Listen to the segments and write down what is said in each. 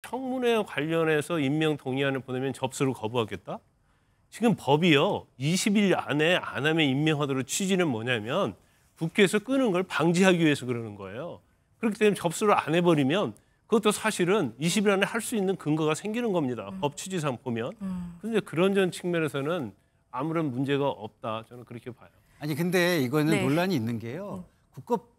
청문회 관련해서 임명 동의안을 보내면 접수를 거부하겠다? 지금 법이요. 20일 안에 안 하면 임명하도록 취지는 뭐냐면 국회에서 끄는 걸 방지하기 위해서 그러는 거예요. 그렇기 때문에 접수를 안 해버리면 그것도 사실은 20일 안에 할 수 있는 근거가 생기는 겁니다. 법 취지상 보면. 그런데 그런 측면에서는 아무런 문제가 없다. 저는 그렇게 봐요. 아니 근데 이거는 네. 논란이 있는 게요.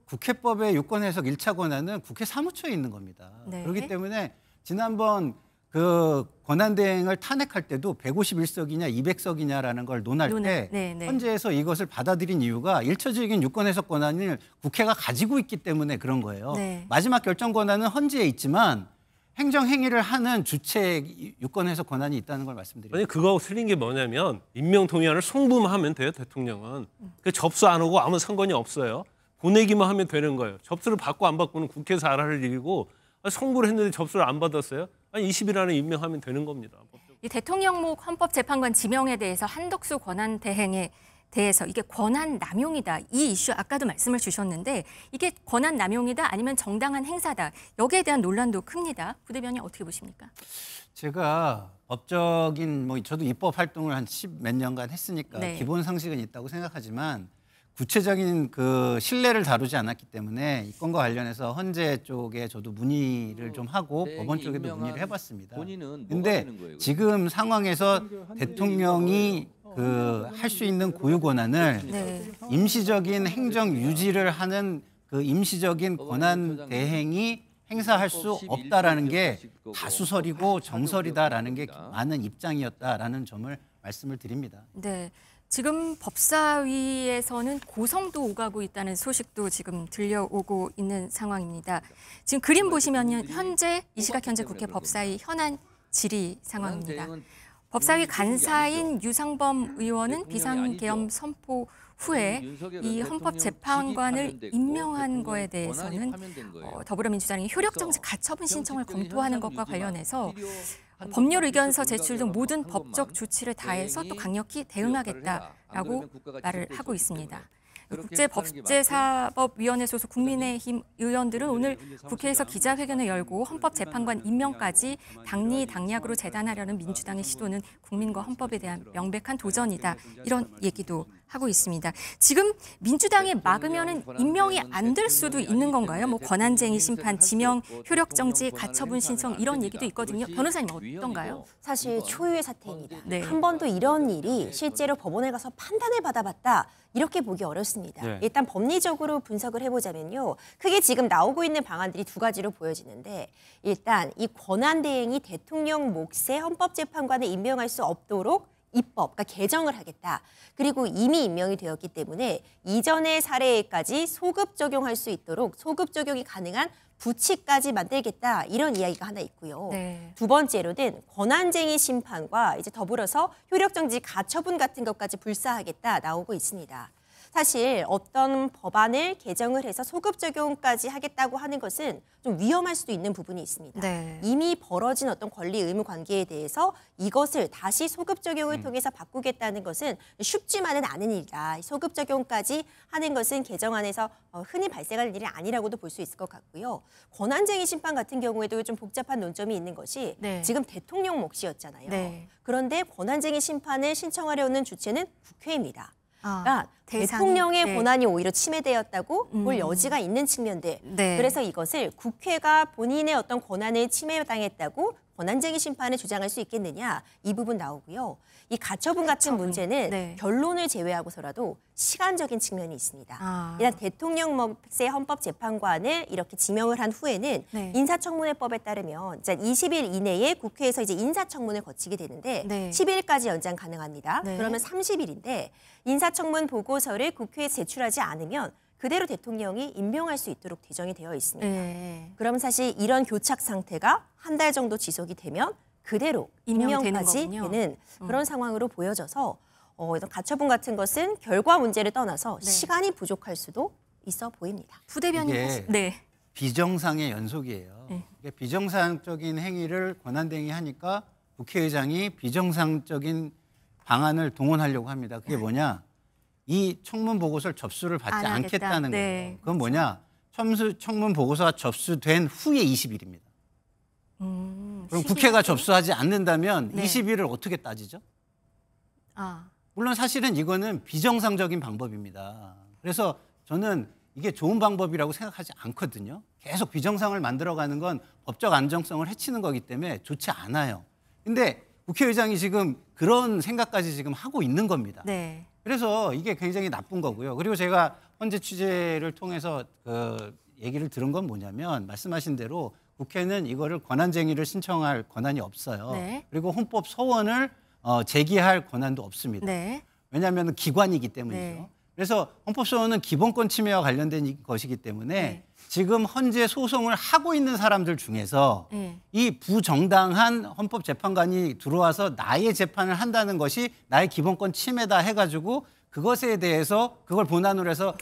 국회법의 유권 해석 1차 권한은 국회 사무처에 있는 겁니다. 네. 그렇기 때문에 지난번 그 권한대행을 탄핵할 때도 151석이냐 200석이냐라는 걸 논할 때 네. 헌재에서 이것을 받아들인 이유가 일차적인 유권 해석 권한을 국회가 가지고 있기 때문에 그런 거예요. 네. 마지막 결정 권한은 헌재에 있지만 행정행위를 하는 주체 유권 해석 권한이 있다는 걸 말씀드립니다. 아니 그거하고 틀린 게 뭐냐면 임명 동의안을 송부만 하면 돼요. 대통령은. 그 접수 안 오고 아무 상관이 없어요. 보내기만 하면 되는 거예요. 접수를 받고 안 받고는 국회에서 알아야 할 일이고 송부를 했는데 접수를 안 받았어요. 아니 20일 안에 임명하면 되는 겁니다. 이 대통령목 헌법재판관 지명에 대해서 한덕수 권한대행에 대해서 이게 권한 남용이다. 이 이슈 아까도 말씀을 주셨는데 이게 권한 남용이다 아니면 정당한 행사다. 여기에 대한 논란도 큽니다. 부대변인 어떻게 보십니까? 제가 법적인 저도 입법 활동을 한 10 몇 년간 했으니까 네. 기본 상식은 있다고 생각하지만 구체적인 그 신뢰를 다루지 않았기 때문에 이 건과 관련해서 헌재 쪽에 저도 문의를 좀 하고 법원 쪽에도 문의를 해봤습니다. 근데 지금 상황에서 대통령이 그 할 수 있는 고유 권한을 네. 임시적인 행정 유지를 하는 그 임시적인 권한 대행이 행사할 수 없다라는 게 다수설이고 정설이다라는 게 많은 입장이었다라는 점을 말씀을 드립니다. 네. 지금 법사위에서는 고성도 오가고 있다는 소식도 지금 들려오고 있는 상황입니다. 지금 그림 보시면 현재 이 시각 현재 국회 법사위 현안 질의 상황입니다. 법사위 간사인 유상범 의원은 비상계엄 선포 후에 이 헌법재판관을 임명한 거에 대해서는 더불어민주당이 효력정지 가처분 신청을 검토하는 것과 관련해서 법률 의견서 제출 등 모든 법적 조치를 다해서 또 강력히 대응하겠다라고 말을 하고 있습니다. 국제법제사법위원회 소속 국민의힘 의원들은 오늘 국회에서 기자회견을 열고 헌법재판관 임명까지 당리당략으로 재단하려는 민주당의 시도는 국민과 헌법에 대한 명백한 도전이다. 이런 얘기도 하고 있습니다. 지금 민주당이 막으면은 임명이 안 될 수도 있는 건가요? 권한쟁의 심판, 지명, 효력정지, 가처분 신청 이런 얘기도 있거든요. 변호사님 어떤가요? 사실 초유의 사태입니다. 네. 한 번도 이런 일이 실제로 법원에 가서 판단을 받아봤다. 이렇게 보기 어렵습니다. 네. 일단 법리적으로 분석을 해보자면요. 크게 지금 나오고 있는 방안들이 두 가지로 보여지는데 일단 이 권한대행이 대통령 몫의 헌법재판관을 임명할 수 없도록 입법, 그러니까 개정을 하겠다. 그리고 이미 임명이 되었기 때문에 이전의 사례까지 소급 적용할 수 있도록 소급 적용이 가능한 부치까지 만들겠다. 이런 이야기가 하나 있고요. 네. 두 번째로는 권한쟁의 심판과 이제 더불어서 효력정지 가처분 같은 것까지 불사하겠다 나오고 있습니다. 사실 어떤 법안을 개정을 해서 소급 적용까지 하겠다고 하는 것은 좀 위험할 수도 있는 부분이 있습니다. 네. 이미 벌어진 어떤 권리 의무 관계에 대해서 이것을 다시 소급 적용을 통해서 바꾸겠다는 것은 쉽지만은 않은 일이다. 소급 적용까지 하는 것은 개정안에서 흔히 발생하는 일이 아니라고도 볼 수 있을 것 같고요. 권한쟁의 심판 같은 경우에도 좀 복잡한 논점이 있는 것이 네. 지금 대통령 몫이었잖아요. 네. 그런데 권한쟁의 심판을 신청하려는 주체는 국회입니다. 그러니까 대상이, 대통령의 네. 권한이 오히려 침해되었다고 볼 여지가 있는 측면들. 네. 그래서 이것을 국회가 본인의 어떤 권한을 침해당했다고 권한쟁의 심판을 주장할 수 있겠느냐 이 부분 나오고요. 이 가처분 같은 문제는 네. 결론을 제외하고서라도 시간적인 측면이 있습니다. 일단 대통령 몫의 헌법재판관을 이렇게 지명을 한 후에는 네. 인사청문회법에 따르면 20일 이내에 국회에서 이제 인사청문을 거치게 되는데 네. 10일까지 연장 가능합니다. 네. 그러면 30일인데 인사청문 보고서를 국회에 제출하지 않으면 그대로 대통령이 임명할 수 있도록 제정이 되어 있습니다. 네. 그럼 사실 이런 교착 상태가 한 달 정도 지속이 되면 그대로 임명이 임명까지 되는 거군요. 되는 그런 상황으로 보여져서 이런 가처분 같은 것은 결과 문제를 떠나서 네. 시간이 부족할 수도 있어 보입니다. 부대변인 이게 네. 비정상의 연속이에요. 네. 이게 비정상적인 행위를 권한대행이 하니까 국회의장이 비정상적인 방안을 동원하려고 합니다. 그게 뭐냐? 이 청문 보고서를 접수를 받지 안 하겠다. 않겠다는 네. 거예요. 그건 뭐냐? 청문 보고서가 접수된 후에 20일입니다. 그럼 국회가 접수하지 않는다면 네. 20일을 어떻게 따지죠? 물론 사실은 이거는 비정상적인 방법입니다. 그래서 저는 이게 좋은 방법이라고 생각하지 않거든요. 계속 비정상을 만들어가는 건 법적 안정성을 해치는 거기 때문에 좋지 않아요. 근데 국회의장이 지금 그런 생각까지 지금 하고 있는 겁니다. 네. 그래서 이게 굉장히 나쁜 거고요. 그리고 제가 헌재 취재를 통해서 얘기를 들은 건 뭐냐면 말씀하신 대로 국회는 이거를 권한쟁의를 신청할 권한이 없어요. 네. 그리고 헌법 소원을 제기할 권한도 없습니다. 네. 왜냐하면 기관이기 때문이죠. 네. 그래서 헌법소원은 기본권 침해와 관련된 것이기 때문에 네. 지금 헌재 소송을 하고 있는 사람들 중에서 네. 이 부정당한 헌법재판관이 들어와서 나의 재판을 한다는 것이 나의 기본권 침해다 해가지고 그것에 대해서 그걸 본안으로 해서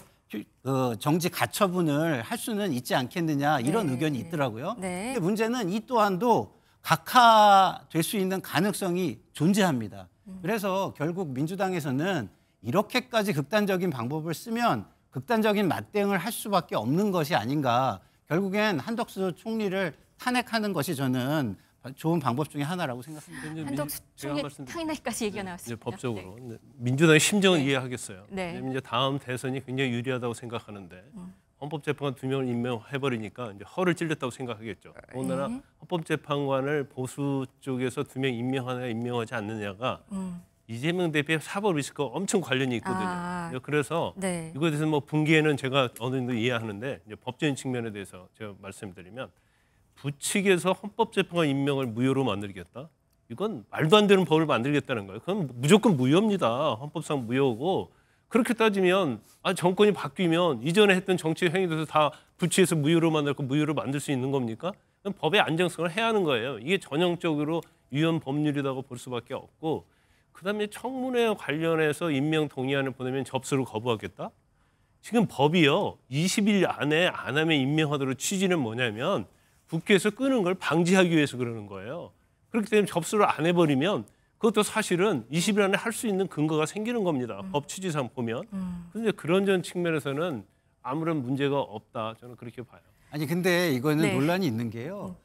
정지 가처분을 할 수는 있지 않겠느냐 이런 네. 의견이 있더라고요. 네. 근데 문제는 이 또한도 각하될 수 있는 가능성이 존재합니다. 그래서 결국 민주당에서는 이렇게까지 극단적인 방법을 쓰면 극단적인 맞대응을 할 수밖에 없는 것이 아닌가. 결국엔 한덕수 총리를 탄핵하는 것이 저는 좋은 방법 중에 하나라고 생각합니다. 한덕수 총리 탄핵까지 얘기가 나왔습니다. 법적으로 네. 민주당의 심정은 네. 이해하겠어요. 네. 이제 다음 대선이 굉장히 유리하다고 생각하는데 헌법재판관 2명을 임명해버리니까 이제 허를 찔렸다고 생각하겠죠. 더군다나 헌법재판관을 보수 쪽에서 2명 임명하느냐 임명하지 않느냐가 이재명 대표의 사법 리스크가 엄청 관련이 있거든요. 그래서 네. 이거에 대해서 뭐 분기에는 제가 어느 정도 이해하는데 이제 법적인 측면에 대해서 제가 말씀드리면 부측에서 헌법재판관 임명을 무효로 만들겠다. 이건 말도 안 되는 법을 만들겠다는 거예요. 그건 무조건 무효입니다. 헌법상 무효고 그렇게 따지면 정권이 바뀌면 이전에 했던 정치 행위들도 다 부치에서 무효로 만들고 무효로 만들 수 있는 겁니까? 그럼 법의 안정성을 해야 하는 거예요. 이게 전형적으로 위헌 법률이라고 볼 수밖에 없고 그다음에 청문회 관련해서 임명 동의안을 보내면 접수를 거부하겠다? 지금 법이요. 20일 안에 안 하면 임명하도록 취지는 뭐냐면 국회에서 끄는 걸 방지하기 위해서 그러는 거예요. 그렇기 때문에 접수를 안 해버리면 그것도 사실은 20일 안에 할 수 있는 근거가 생기는 겁니다. 법 취지상 보면. 그런데 그런 측면에서는 아무런 문제가 없다. 저는 그렇게 봐요. 아니 근데 이거는 네. 논란이 있는 게요.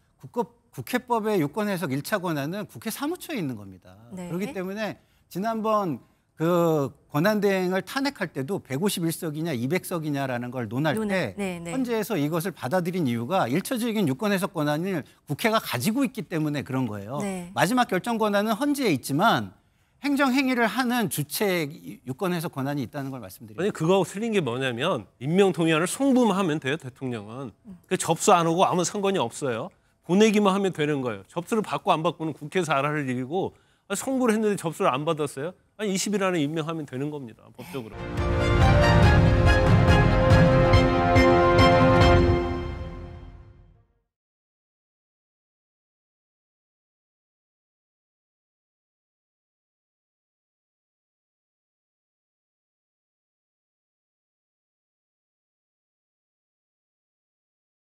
국회법의 유권 해석 1차 권한은 국회 사무처에 있는 겁니다. 네. 그렇기 때문에 지난번 그 권한대행을 탄핵할 때도 151석이냐 200석이냐라는 걸 논할 때 네, 네. 헌재에서 이것을 받아들인 이유가 일차적인 유권 해석 권한을 국회가 가지고 있기 때문에 그런 거예요. 네. 마지막 결정 권한은 헌재에 있지만 행정행위를 하는 주체 유권 해석 권한이 있다는 걸 말씀드립니다. 아니 그거하고 틀린 게 뭐냐면 임명 동의안을 송부만 하면 돼요. 대통령은. 그 접수 안 하고 아무 상관이 없어요. 보내기만 하면 되는 거예요. 접수를 받고 안 받고는 국회에서 알아야 할 일이고 송부를 했는데 접수를 안 받았어요. 20일 안에 임명하면 되는 겁니다. 법적으로.